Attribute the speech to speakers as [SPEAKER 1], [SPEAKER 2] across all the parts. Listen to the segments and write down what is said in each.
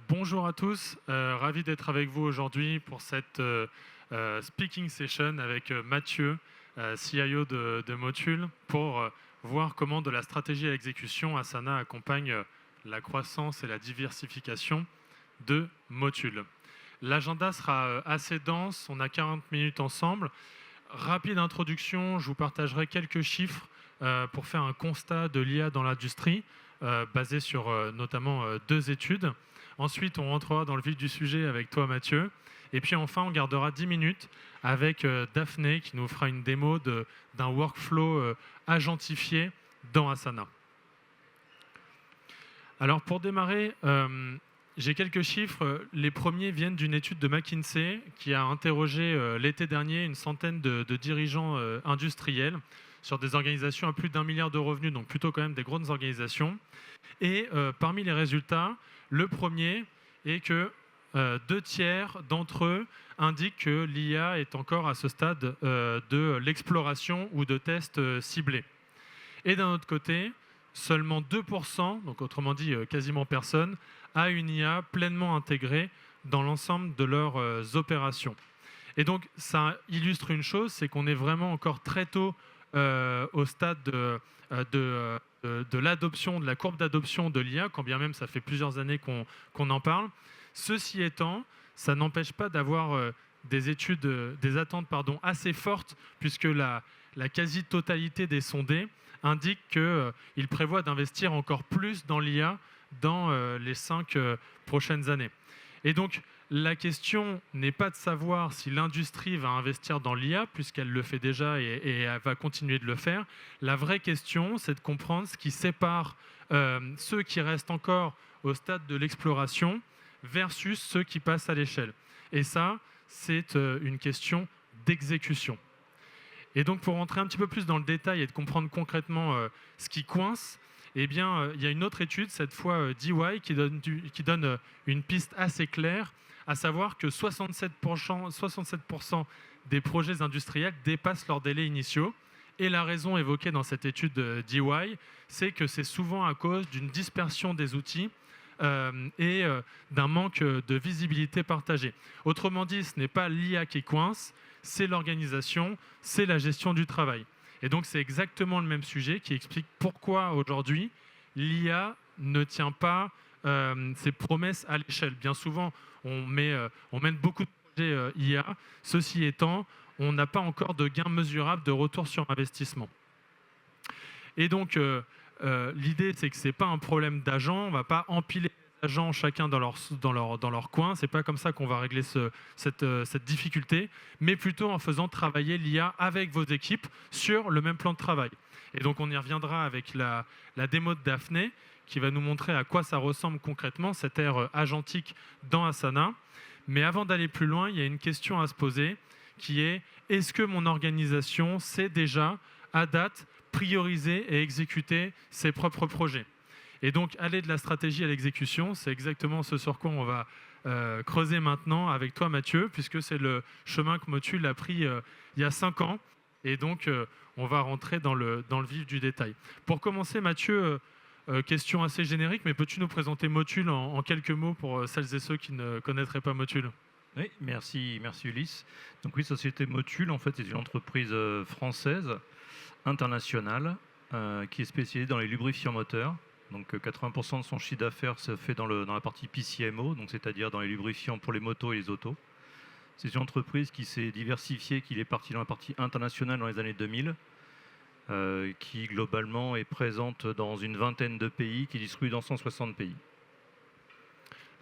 [SPEAKER 1] Bonjour à tous, ravi d'être avec vous aujourd'hui pour cette speaking session avec Mathieu, CIO de Motul, pour voir comment de la stratégie à l'exécution, Asana accompagne la croissance et la diversification de Motul. L'agenda sera assez dense, on a 40 minutes ensemble. Rapide introduction, je vous partagerai quelques chiffres pour faire un constat de l'IA dans l'industrie, basé sur notamment deux études. Ensuite, on rentrera dans le vif du sujet avec toi, Mathieu. Et puis enfin, on gardera 10 minutes avec Daphné qui nous fera une démo d'un workflow agentifié dans Asana. Alors pour démarrer, j'ai quelques chiffres. Les premiers viennent d'une étude de McKinsey qui a interrogé l'été dernier une centaine de dirigeants industriels sur des organisations à plus d'1 milliard de revenus, donc plutôt quand même des grandes organisations. Et parmi les résultats, le premier est que 2/3 d'entre eux indiquent que l'IA est encore à ce stade de l'exploration ou de tests ciblés. Et d'un autre côté, seulement 2%, donc autrement dit quasiment personne, a une IA pleinement intégrée dans l'ensemble de leurs opérations. Et donc ça illustre une chose, c'est qu'on est vraiment encore très tôt au stade de l'adoption, de la courbe d'adoption de l'IA, quand bien même ça fait plusieurs années qu'on en parle. Ceci étant, ça n'empêche pas d'avoir des attentes assez fortes, puisque la quasi-totalité des sondés indique qu'ils prévoient d'investir encore plus dans l'IA dans les 5 prochaines années. Et donc, la question n'est pas de savoir si l'industrie va investir dans l'IA, puisqu'elle le fait déjà et elle va continuer de le faire. La vraie question, c'est de comprendre ce qui sépare ceux qui restent encore au stade de l'exploration versus ceux qui passent à l'échelle. Et ça, c'est une question d'exécution. Et donc, pour rentrer un petit peu plus dans le détail et de comprendre concrètement ce qui coince, eh bien, il y a une autre étude, cette fois d'EY, qui donne une piste assez claire, à savoir que 67% des projets industriels dépassent leurs délais initiaux. Et la raison évoquée dans cette étude d'EY, c'est que c'est souvent à cause d'une dispersion des outils et d'un manque de visibilité partagée. Autrement dit, ce n'est pas l'IA qui coince, c'est l'organisation, c'est la gestion du travail. Et donc c'est exactement le même sujet qui explique pourquoi aujourd'hui l'IA ne tient pas ses promesses à l'échelle. Bien souvent, on mène beaucoup de projets IA. Ceci étant, on n'a pas encore de gain mesurable de retour sur investissement. Et donc, l'idée, c'est que ce n'est pas un problème d'agents. On ne va pas empiler les agents chacun dans leur coin. Ce n'est pas comme ça qu'on va régler cette difficulté, mais plutôt en faisant travailler l'IA avec vos équipes sur le même plan de travail. Et donc, on y reviendra avec la démo de Daphné, qui va nous montrer à quoi ça ressemble concrètement, cette ère agentique dans Asana. Mais avant d'aller plus loin, il y a une question à se poser, qui est: est-ce que mon organisation sait déjà, à date, prioriser et exécuter ses propres projets? Et donc, aller de la stratégie à l'exécution, c'est exactement ce sur quoi on va creuser maintenant avec toi, Mathieu, puisque c'est le chemin que Motul a pris il y a 5 ans. Et donc, on va rentrer dans le vif du détail. Pour commencer, Mathieu, question assez générique, mais peux-tu nous présenter Motul en quelques mots pour celles et ceux qui ne connaîtraient pas Motul?
[SPEAKER 2] Oui, merci Ulysse. Donc oui, Société Motul, en fait, c'est une entreprise française, internationale, qui est spécialisée dans les lubrifiants moteurs. Donc 80% de son chiffre d'affaires se fait dans la partie PCMO, donc c'est-à-dire dans les lubrifiants pour les motos et les autos. C'est une entreprise qui s'est diversifiée, qui est partie dans la partie internationale dans les années 2000, qui globalement est présente dans une vingtaine de pays, qui distribue dans 160 pays.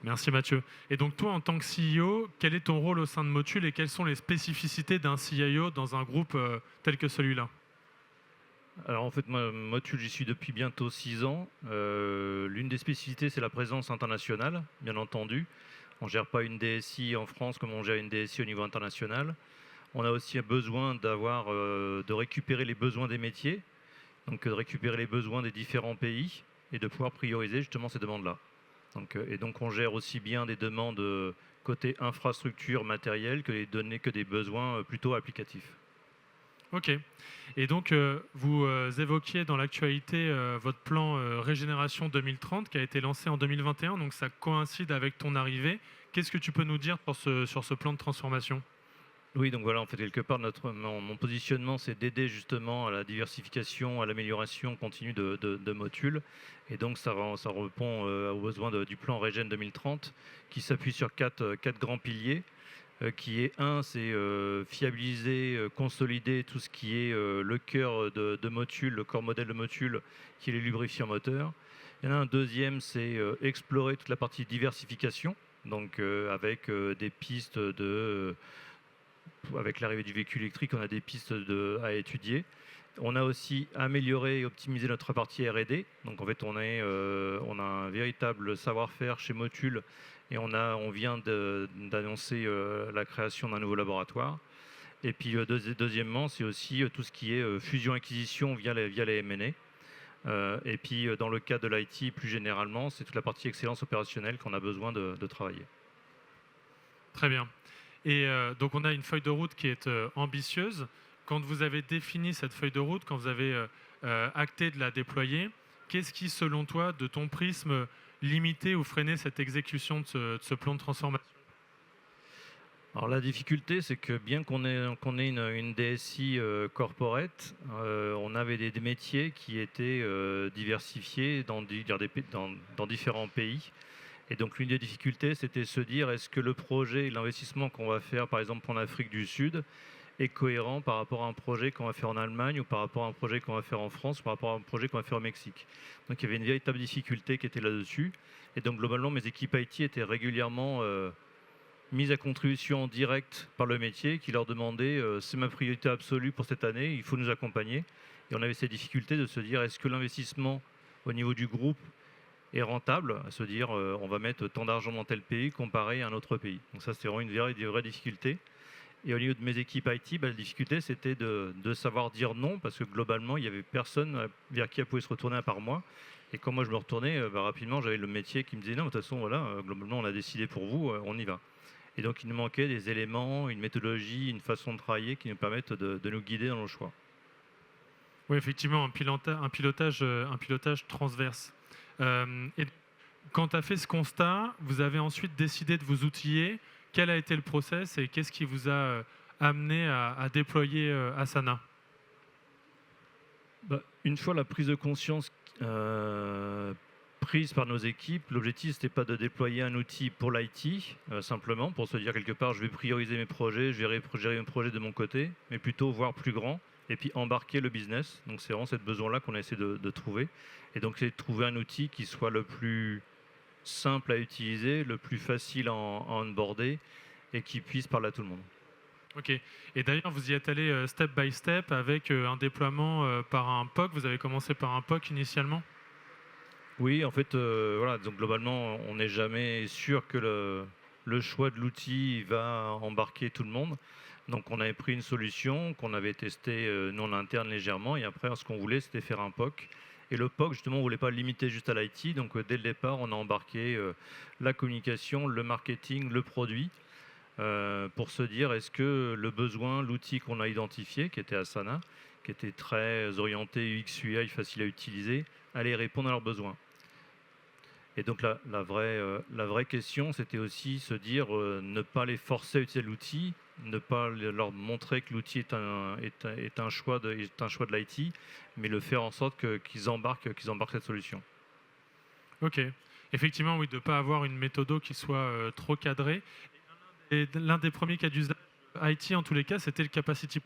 [SPEAKER 1] Merci Mathieu. Et donc toi, en tant que CEO, quel est ton rôle au sein de Motul et quelles sont les spécificités d'un CIO dans un groupe tel que celui-là?
[SPEAKER 2] Alors en fait, moi, Motul, j'y suis depuis bientôt 6 ans. L'une des spécificités, c'est la présence internationale, bien entendu. On ne gère pas une DSI en France comme on gère une DSI au niveau international. On a aussi besoin de récupérer les besoins des métiers, donc de récupérer les besoins des différents pays et de pouvoir prioriser justement ces demandes-là. Donc on gère aussi bien des demandes côté infrastructure matérielle que des besoins plutôt applicatifs.
[SPEAKER 1] Ok. Et donc, vous évoquiez dans l'actualité votre plan Régénération 2030 qui a été lancé en 2021, donc ça coïncide avec ton arrivée. Qu'est-ce que tu peux nous dire sur ce plan de transformation?
[SPEAKER 2] Oui, donc voilà, en fait, quelque part, mon positionnement, c'est d'aider justement à la diversification, à l'amélioration continue de Motul. Et donc, ça répond aux besoins du plan Régène 2030, qui s'appuie sur quatre grands piliers. Qui est un, c'est fiabiliser, consolider tout ce qui est le cœur de Motul, le corps modèle de Motul, qui est les lubrifiants moteurs. Il y en a un deuxième, c'est explorer toute la partie diversification, donc avec des pistes avec l'arrivée du véhicule électrique, on a des pistes à étudier. On a aussi amélioré et optimisé notre partie R&D. Donc en fait, on a un véritable savoir-faire chez Motul et on vient d'annoncer la création d'un nouveau laboratoire. Et puis deuxièmement, c'est aussi tout ce qui est fusion-acquisition via les M&A. Et puis dans le cas de l'IT, plus généralement, c'est toute la partie excellence opérationnelle qu'on a besoin de travailler.
[SPEAKER 1] Très bien. Et donc on a une feuille de route qui est ambitieuse. Quand vous avez défini cette feuille de route, quand vous avez acté de la déployer, qu'est-ce qui, selon toi, de ton prisme, limitait ou freinait cette exécution de ce plan de transformation?
[SPEAKER 2] Alors la difficulté, c'est que bien qu'on ait une DSI corporate, on avait des métiers qui étaient diversifiés dans différents pays. Et donc l'une des difficultés, c'était de se dire, est-ce que le projet, l'investissement qu'on va faire, par exemple en Afrique du Sud, est cohérent par rapport à un projet qu'on va faire en Allemagne ou par rapport à un projet qu'on va faire en France ou par rapport à un projet qu'on va faire au Mexique. Donc il y avait une véritable difficulté qui était là-dessus. Et donc globalement, mes équipes IT étaient régulièrement mises à contribution en direct par le métier qui leur demandait c'est ma priorité absolue pour cette année, il faut nous accompagner. Et on avait cette difficulté de se dire, est-ce que l'investissement au niveau du groupe est rentable, à se dire on va mettre tant d'argent dans tel pays comparé à un autre pays. Donc ça, c'est vraiment une vraie difficulté. Et au niveau de mes équipes IT, la difficulté, c'était de savoir dire non, parce que globalement, il n'y avait personne vers qui elle pouvait se retourner à part moi. Et quand moi je me retournais, rapidement, j'avais le métier qui me disait non, de toute façon, voilà, globalement, on a décidé pour vous, on y va. Et donc, il nous manquait des éléments, une méthodologie, une façon de travailler qui nous permettent de nous guider dans nos choix.
[SPEAKER 1] Oui, effectivement, un pilotage transverse. Et quand tu as fait ce constat, vous avez ensuite décidé de vous outiller. Quel a été le process et qu'est-ce qui vous a amené à déployer Asana?
[SPEAKER 2] Une fois la prise de conscience prise par nos équipes, l'objectif c'était pas de déployer un outil pour l'IT, simplement pour se dire quelque part je vais prioriser mes projets, je vais gérer mes projets de mon côté, mais plutôt voir plus grand et puis embarquer le business. Donc c'est vraiment cette besoin-là qu'on a essayé de trouver. Et donc c'est de trouver un outil qui soit le plus simple à utiliser, le plus facile à onboarder et qui puisse parler à tout le monde.
[SPEAKER 1] Ok. Et d'ailleurs, vous y êtes allé step by step avec un déploiement par un POC. Vous avez commencé par un POC initialement?
[SPEAKER 2] Oui, en fait, voilà, donc globalement, on n'est jamais sûr que le choix de l'outil va embarquer tout le monde. Donc on avait pris une solution qu'on avait testée nous en interne légèrement et après ce qu'on voulait c'était faire un POC. Et le POC justement on ne voulait pas le limiter juste à l'IT, donc dès le départ on a embarqué la communication, le marketing, le produit pour se dire est-ce que le besoin, l'outil qu'on a identifié qui était Asana, qui était très orienté UX UI, facile à utiliser, allait répondre à leurs besoins. Et donc la vraie question, c'était aussi se dire ne pas les forcer à utiliser l'outil, ne pas leur montrer que l'outil est un choix de l'IT, mais le faire en sorte qu'ils embarquent cette solution.
[SPEAKER 1] Ok. Effectivement, oui, de ne pas avoir une méthode qui soit trop cadrée. Et l'un des premiers cas d'usage IT, en tous les cas, c'était le capacity.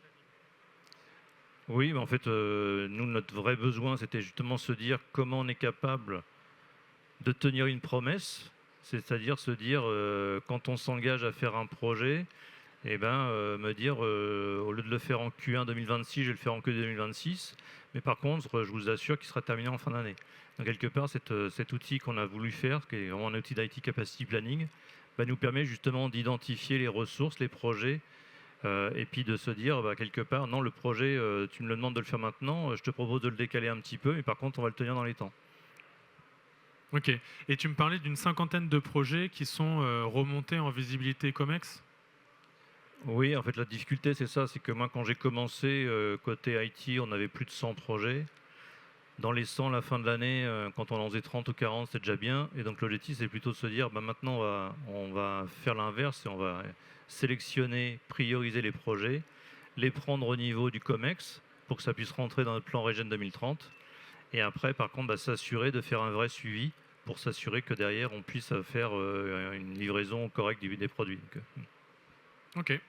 [SPEAKER 2] Oui, mais en fait, nous, notre vrai besoin, c'était justement se dire comment on est capable de tenir une promesse, c'est-à-dire se dire quand on s'engage à faire un projet, et me dire au lieu de le faire en Q1 2026, je vais le faire en Q2 2026, mais par contre, je vous assure qu'il sera terminé en fin d'année. Donc quelque part, cet outil qu'on a voulu faire, qui est vraiment un outil d'IT Capacity Planning, nous permet justement d'identifier les ressources, les projets, et puis de se dire quelque part, non, le projet, tu me le demandes de le faire maintenant, je te propose de le décaler un petit peu, mais par contre, on va le tenir dans les temps.
[SPEAKER 1] Ok. Et tu me parlais d'une cinquantaine de projets qui sont remontés en visibilité COMEX?
[SPEAKER 2] Oui, en fait, la difficulté, c'est ça, c'est que moi, quand j'ai commencé, côté IT, on avait plus de 100 projets. Dans les 100, la fin de l'année, quand on en faisait 30 ou 40, c'était déjà bien. Et donc l'objectif, c'est plutôt de se dire, bah, maintenant, on va faire l'inverse et on va sélectionner, prioriser les projets, les prendre au niveau du COMEX pour que ça puisse rentrer dans notre plan Regen 2030. Et après, par contre, bah, s'assurer de faire un vrai suivi pour s'assurer que derrière, on puisse faire une livraison correcte des produits.
[SPEAKER 1] Ok.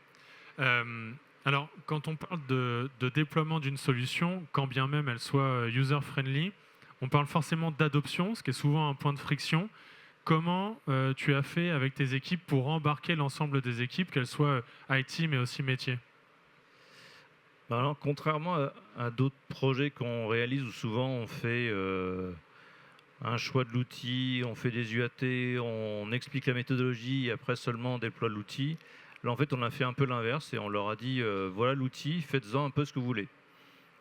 [SPEAKER 1] Euh, alors, quand on parle de déploiement d'une solution, quand bien même elle soit user-friendly, on parle forcément d'adoption, ce qui est souvent un point de friction. Comment tu as fait avec tes équipes pour embarquer l'ensemble des équipes, qu'elles soient IT mais aussi métier?
[SPEAKER 2] Bah alors, contrairement à d'autres projets qu'on réalise où souvent on fait un choix de l'outil, on fait des UAT, on explique la méthodologie et après seulement on déploie l'outil. Là, en fait, on a fait un peu l'inverse et on leur a dit voilà l'outil, faites-en un peu ce que vous voulez.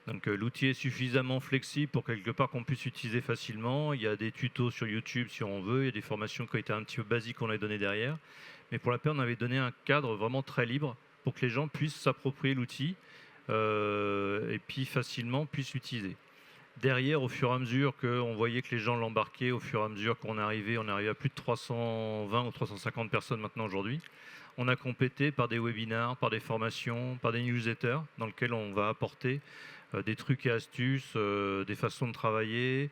[SPEAKER 2] Donc, l'outil est suffisamment flexible pour quelque part qu'on puisse l'utiliser facilement. Il y a des tutos sur YouTube si on veut, il y a des formations qui ont été un petit peu basiques qu'on a données derrière. Mais pour la paix, on avait donné un cadre vraiment très libre pour que les gens puissent s'approprier l'outil et puis facilement puissent l'utiliser. Derrière, au fur et à mesure qu'on voyait que les gens l'embarquaient, au fur et à mesure qu'on arrivait, on arrivait à plus de 320 ou 350 personnes maintenant aujourd'hui. On a complété par des webinars, par des formations, par des newsletters dans lesquels on va apporter des trucs et astuces, des façons de travailler,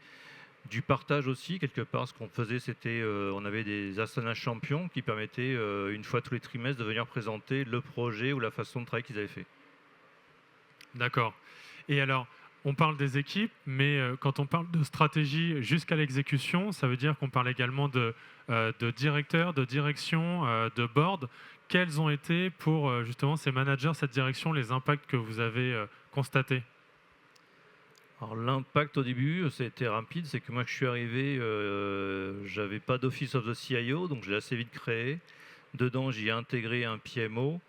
[SPEAKER 2] du partage aussi quelque part. Ce qu'on faisait, c'était on avait des Asana champions qui permettaient une fois tous les trimestres de venir présenter le projet ou la façon de travailler qu'ils avaient fait.
[SPEAKER 1] D'accord. Et alors, on parle des équipes, mais quand on parle de stratégie jusqu'à l'exécution, ça veut dire qu'on parle également de directeur, de direction, de board. Quels ont été pour justement ces managers, cette direction, les impacts que vous avez constatés?
[SPEAKER 2] Alors l'impact au début, ça a été rapide, c'est que moi que je suis arrivé, j'avais pas d'Office of the CIO, donc je l'ai assez vite créé. Dedans, j'y ai intégré un PMO.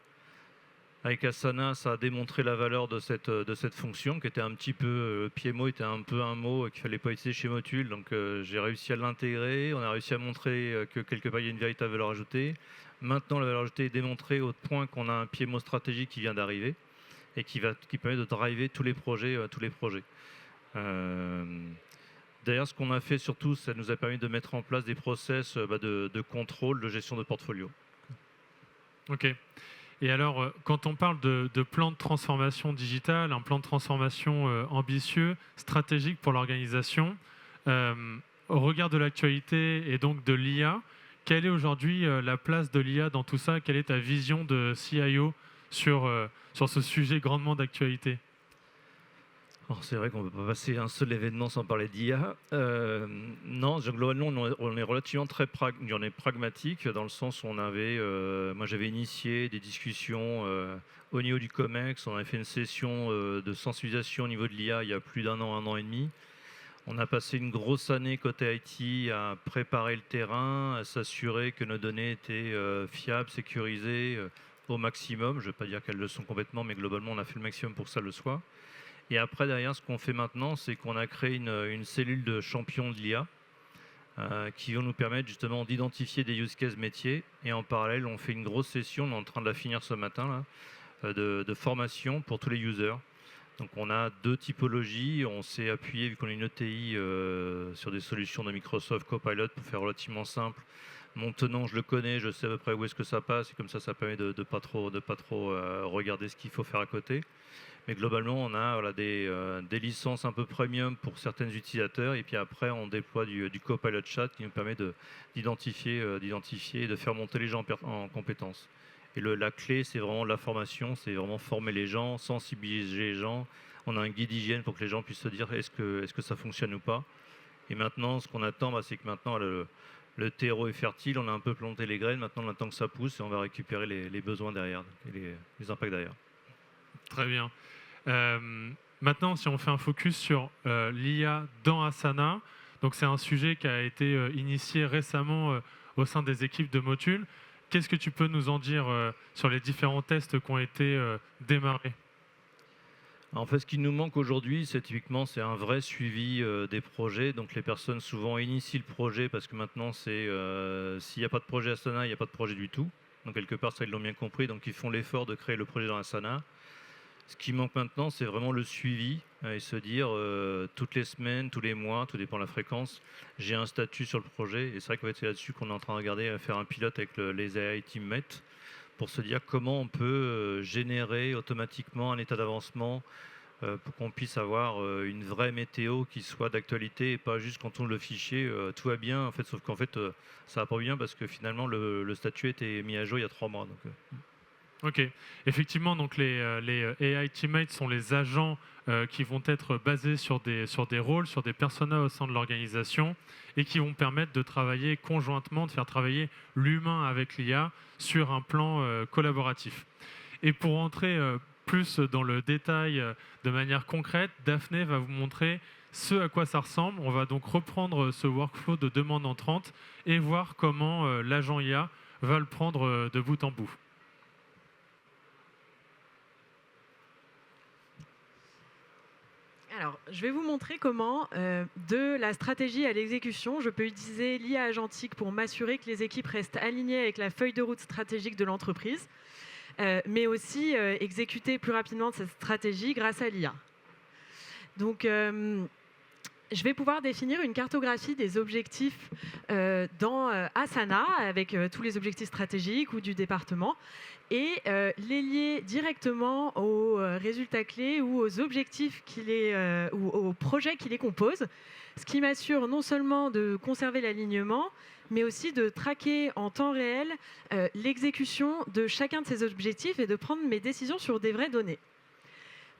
[SPEAKER 2] Avec Asana, ça a démontré la valeur de cette fonction qui était un petit peu, PMO était un peu un mot qu'il fallait pas utiliser chez Motul, donc j'ai réussi à l'intégrer. On a réussi à montrer que quelque part il y a une véritable valeur ajoutée. Maintenant, la valeur ajoutée est démontrée au point qu'on a un PMO stratégique qui vient d'arriver et qui permet de driver tous les projets, tous les projets. Euh, D'ailleurs, ce qu'on a fait surtout, ça nous a permis de mettre en place des process de contrôle, de gestion de portfolio.
[SPEAKER 1] Ok. Et alors, quand on parle de plan de transformation digitale, un plan de transformation ambitieux, stratégique pour l'organisation, euh, au regard de l'actualité et donc de l'IA, quelle est aujourd'hui la place de l'IA dans tout ça? Quelle est ta vision de CIO sur ce sujet grandement d'actualité?
[SPEAKER 2] Alors, c'est vrai qu'on ne peut pas passer un seul événement sans parler d'IA. Non, globalement, on est relativement on est pragmatique dans le sens où moi j'avais initié des discussions au niveau du COMEX, on avait fait une session de sensibilisation au niveau de l'IA il y a plus un an et demi. On a passé une grosse année côté IT à préparer le terrain, à s'assurer que nos données étaient fiables, sécurisées au maximum. Je ne vais pas dire qu'elles le sont complètement, mais globalement, on a fait le maximum pour que ça le soit. Et après, derrière, ce qu'on fait maintenant, c'est qu'on a créé une cellule de champions de l'IA qui vont nous permettre justement d'identifier des use cases métiers. Et en parallèle, on fait une grosse session, on est en train de la finir ce matin, là, de formation pour tous les users. Donc on a deux typologies. On s'est appuyé, vu qu'on est une ETI, sur des solutions de Microsoft Copilot pour faire relativement simple. Mon tenant, je le connais, je sais à peu près où est-ce que ça passe. Et comme ça permet de ne pas trop regarder ce qu'il faut faire à côté. Mais globalement, on a voilà, des licences un peu premium pour certains utilisateurs. Et puis après, on déploie du Copilot Chat qui nous permet d'identifier et de faire monter les gens en compétences. Et la clé, c'est vraiment la formation, c'est vraiment former les gens, sensibiliser les gens. On a un guide hygiène pour que les gens puissent se dire est-ce que ça fonctionne ou pas. Et maintenant, ce qu'on attend, c'est que maintenant le terreau est fertile, on a un peu planté les graines, maintenant on attend que ça pousse et on va récupérer les besoins derrière et les impacts derrière.
[SPEAKER 1] Très bien. Maintenant, si on fait un focus sur l'IA dans Asana, donc c'est un sujet qui a été initié récemment au sein des équipes de Motul. Qu'est-ce que tu peux nous en dire sur les différents tests qui ont été démarrés?
[SPEAKER 2] En fait, ce qui nous manque aujourd'hui, c'est un vrai suivi des projets. Donc les personnes souvent initient le projet parce que maintenant, s'il n'y a pas de projet Asana, il n'y a pas de projet du tout. Donc quelque part, ça, ils l'ont bien compris. Donc ils font l'effort de créer le projet dans Asana. Ce qui manque maintenant, c'est vraiment le suivi et se dire toutes les semaines, tous les mois, tout dépend de la fréquence, j'ai un statut sur le projet. Et c'est vrai qu'en fait, c'est là-dessus qu'on est en train de regarder, faire un pilote avec les AI Teammates pour se dire comment on peut générer automatiquement un état d'avancement pour qu'on puisse avoir une vraie météo qui soit d'actualité et pas juste quand on le fichier, tout va bien, en fait, sauf qu'en fait, ça va pas bien parce que finalement, le statut a été mis à jour il y a 3 mois. Donc,
[SPEAKER 1] Ok, effectivement, donc les AI Teammates sont les agents qui vont être basés sur des rôles, sur des personas au sein de l'organisation et qui vont permettre de travailler conjointement, de faire travailler l'humain avec l'IA sur un plan collaboratif. Et pour entrer plus dans le détail de manière concrète, Daphné va vous montrer ce à quoi ça ressemble. On va donc reprendre ce workflow de demande entrante et voir comment l'agent IA va le prendre de bout en bout.
[SPEAKER 3] Alors, je vais vous montrer comment, de la stratégie à l'exécution, je peux utiliser l'IA agentique pour m'assurer que les équipes restent alignées avec la feuille de route stratégique de l'entreprise, mais aussi exécuter plus rapidement cette stratégie grâce à l'IA. Donc, je vais pouvoir définir une cartographie des objectifs dans Asana avec tous les objectifs stratégiques ou du département et les lier directement aux résultats clés ou aux objectifs ou aux projets qui les composent, ce qui m'assure non seulement de conserver l'alignement, mais aussi de traquer en temps réel l'exécution de chacun de ces objectifs et de prendre mes décisions sur des vraies données.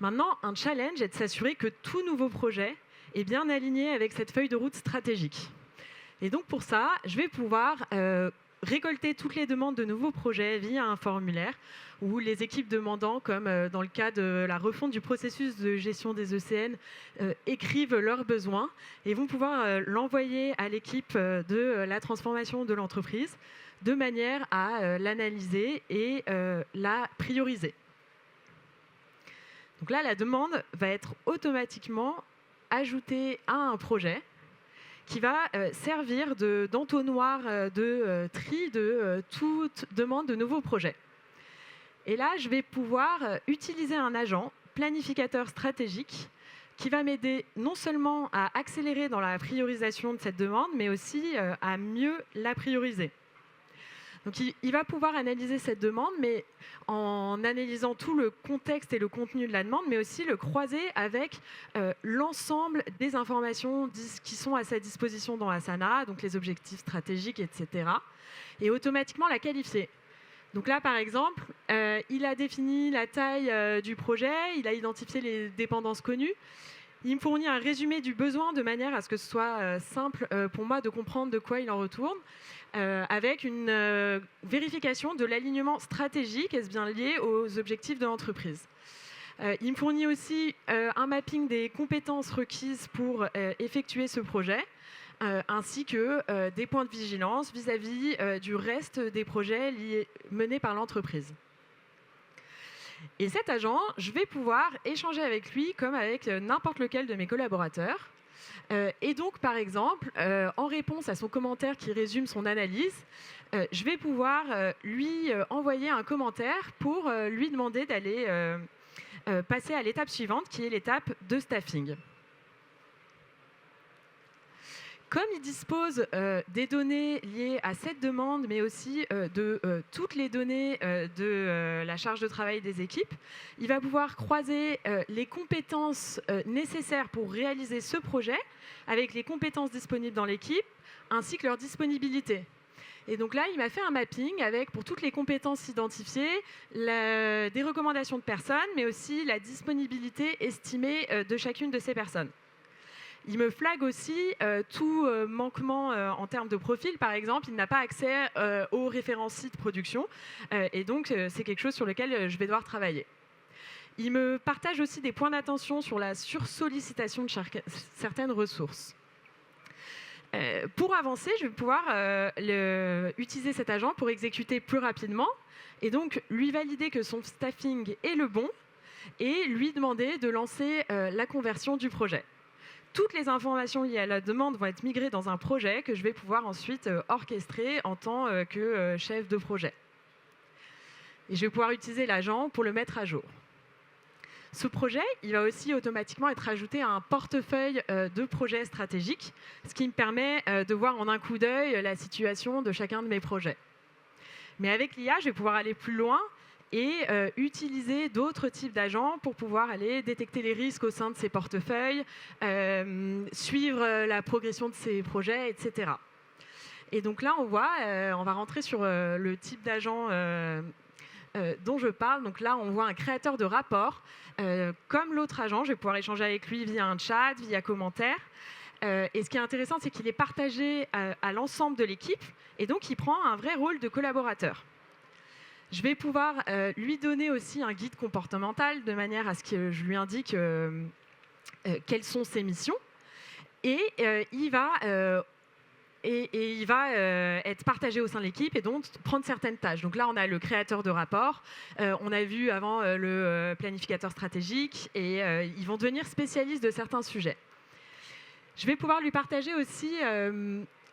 [SPEAKER 3] Maintenant, un challenge est de s'assurer que tout nouveau projet est bien aligné avec cette feuille de route stratégique. Et donc pour ça, je vais pouvoir récolter toutes les demandes de nouveaux projets via un formulaire où les équipes demandant, comme dans le cas de la refonte du processus de gestion des ECN, écrivent leurs besoins et vont pouvoir l'envoyer à l'équipe de la transformation de l'entreprise de manière à l'analyser et la prioriser. Donc là, la demande va être automatiquement ajoutée à un projet qui va servir d'entonnoir de tri de toute demande de nouveaux projets. Et là, je vais pouvoir utiliser un agent planificateur stratégique qui va m'aider non seulement à accélérer dans la priorisation de cette demande, mais aussi à mieux la prioriser. Donc, il va pouvoir analyser cette demande, mais en analysant tout le contexte et le contenu de la demande, mais aussi le croiser avec l'ensemble des informations qui sont à sa disposition dans Asana, donc les objectifs stratégiques, etc. Et automatiquement la qualifier. Donc là, par exemple, il a défini la taille du projet, il a identifié les dépendances connues. Il me fournit un résumé du besoin de manière à ce que ce soit simple pour moi de comprendre de quoi il en retourne, avec une vérification de l'alignement stratégique, est-ce bien lié aux objectifs de l'entreprise. Il me fournit aussi un mapping des compétences requises pour effectuer ce projet, ainsi que des points de vigilance vis-à-vis du reste des projets menés par l'entreprise. Et cet agent, je vais pouvoir échanger avec lui comme avec n'importe lequel de mes collaborateurs. Et donc, par exemple, en réponse à son commentaire qui résume son analyse, je vais pouvoir lui envoyer un commentaire pour lui demander d'aller passer à l'étape suivante, qui est l'étape de staffing. Comme il dispose des données liées à cette demande, mais aussi de toutes les données de la charge de travail des équipes, il va pouvoir croiser les compétences nécessaires pour réaliser ce projet avec les compétences disponibles dans l'équipe, ainsi que leur disponibilité. Et donc là, il m'a fait un mapping avec, pour toutes les compétences identifiées, des recommandations de personnes, mais aussi la disponibilité estimée de chacune de ces personnes. Il me flague aussi tout manquement en termes de profil. Par exemple, il n'a pas accès aux références de production. Et donc, c'est quelque chose sur lequel je vais devoir travailler. Il me partage aussi des points d'attention sur la sursollicitation de certaines ressources. Pour avancer, je vais pouvoir utiliser cet agent pour exécuter plus rapidement et donc lui valider que son staffing est le bon et lui demander de lancer la conversion du projet. Toutes les informations liées à la demande vont être migrées dans un projet que je vais pouvoir ensuite orchestrer en tant que chef de projet. Et je vais pouvoir utiliser l'agent pour le mettre à jour. Ce projet, il va aussi automatiquement être ajouté à un portefeuille de projets stratégiques, ce qui me permet de voir en un coup d'œil la situation de chacun de mes projets. Mais avec l'IA, je vais pouvoir aller plus loin et utiliser d'autres types d'agents pour pouvoir aller détecter les risques au sein de ces portefeuilles, suivre la progression de ces projets, etc. Et donc là, on voit, on va rentrer sur le type d'agent dont je parle. Donc là, on voit un créateur de rapport. Comme l'autre agent, je vais pouvoir échanger avec lui via un chat, via commentaire. Et ce qui est intéressant, c'est qu'il est partagé à l'ensemble de l'équipe. Et donc, il prend un vrai rôle de collaborateur. Je vais pouvoir lui donner aussi un guide comportemental de manière à ce que je lui indique quelles sont ses missions. Et il va être partagé au sein de l'équipe et donc prendre certaines tâches. Donc là, on a le créateur de rapport, on a vu avant le planificateur stratégique, et ils vont devenir spécialistes de certains sujets. Je vais pouvoir lui partager aussi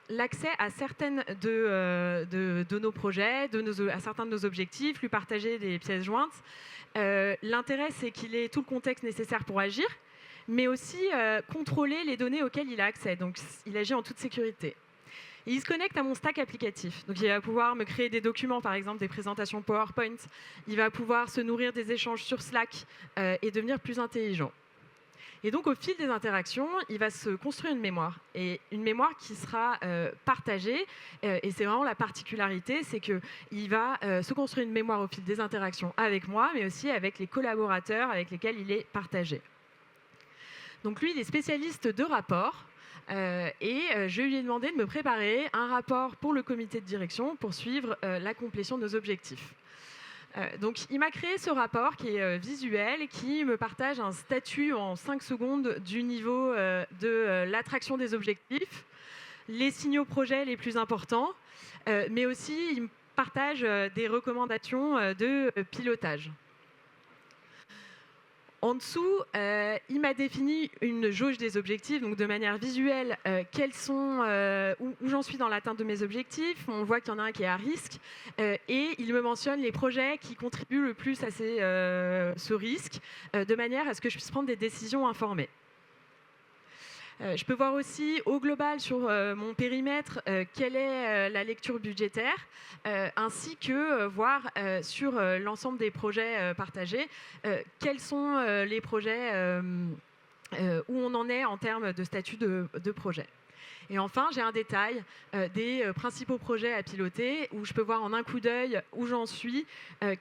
[SPEAKER 3] l'accès à certaines de nos projets, à certains de nos objectifs, lui partager des pièces jointes. L'intérêt, c'est qu'il ait tout le contexte nécessaire pour agir, mais aussi contrôler les données auxquelles il a accès. Donc, il agit en toute sécurité. Et il se connecte à mon stack applicatif. Donc, il va pouvoir me créer des documents, par exemple des présentations PowerPoint. Il va pouvoir se nourrir des échanges sur Slack et devenir plus intelligent. Et donc, au fil des interactions, il va se construire une mémoire. Et une mémoire qui sera partagée. Et c'est vraiment la particularité, c'est qu'il va se construire une mémoire au fil des interactions avec moi, mais aussi avec les collaborateurs avec lesquels il est partagé. Donc lui, il est spécialiste de rapports. Et je lui ai demandé de me préparer un rapport pour le comité de direction pour suivre la complétion de nos objectifs. Donc, il m'a créé ce rapport qui est visuel et qui me partage un statut en 5 secondes du niveau de l'attraction des objectifs, les signaux projets les plus importants, mais aussi il me partage des recommandations de pilotage. En dessous, il m'a défini une jauge des objectifs, donc de manière visuelle, où j'en suis dans l'atteinte de mes objectifs. On voit qu'il y en a un qui est à risque, et il me mentionne les projets qui contribuent le plus à ce risque, de manière à ce que je puisse prendre des décisions informées. Je peux voir aussi au global sur mon périmètre quelle est la lecture budgétaire, ainsi que voir sur l'ensemble des projets partagés quels sont les projets où on en est en termes de statut de projet. Et enfin, j'ai un détail des principaux projets à piloter, où je peux voir en un coup d'œil où j'en suis,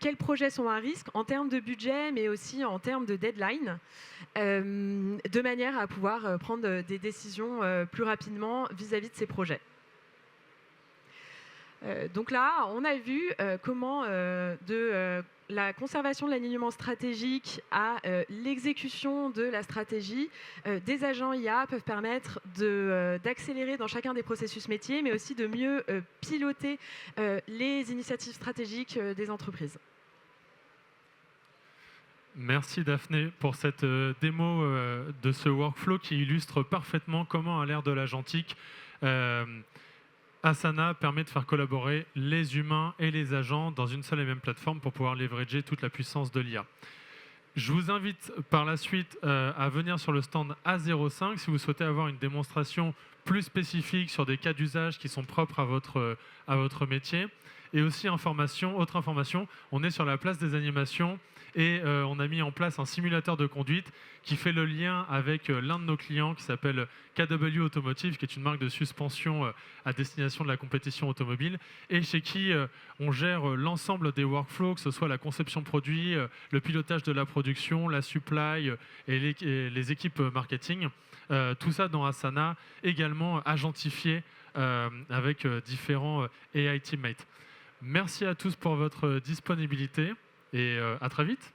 [SPEAKER 3] quels projets sont à risque en termes de budget, mais aussi en termes de deadline, de manière à pouvoir prendre des décisions plus rapidement vis-à-vis de ces projets. Donc là, on a vu comment de la conservation de l'alignement stratégique à l'exécution de la stratégie, des agents IA peuvent permettre d'accélérer dans chacun des processus métiers, mais aussi de mieux piloter les initiatives stratégiques des entreprises.
[SPEAKER 1] Merci Daphné pour cette démo de ce workflow qui illustre parfaitement comment, à l'ère de l'agentique, Asana permet de faire collaborer les humains et les agents dans une seule et même plateforme pour pouvoir leverager toute la puissance de l'IA. Je vous invite par la suite à venir sur le stand A05 si vous souhaitez avoir une démonstration plus spécifique sur des cas d'usage qui sont propres à votre métier. Et aussi, autre information, on est sur la place des animations et on a mis en place un simulateur de conduite qui fait le lien avec l'un de nos clients qui s'appelle KW Automotive, qui est une marque de suspension à destination de la compétition automobile, et chez qui on gère l'ensemble des workflows, que ce soit la conception produit, le pilotage de la production, la supply et les équipes marketing. Tout ça dans Asana, également agentifié avec différents AI teammates. Merci à tous pour votre disponibilité et à très vite.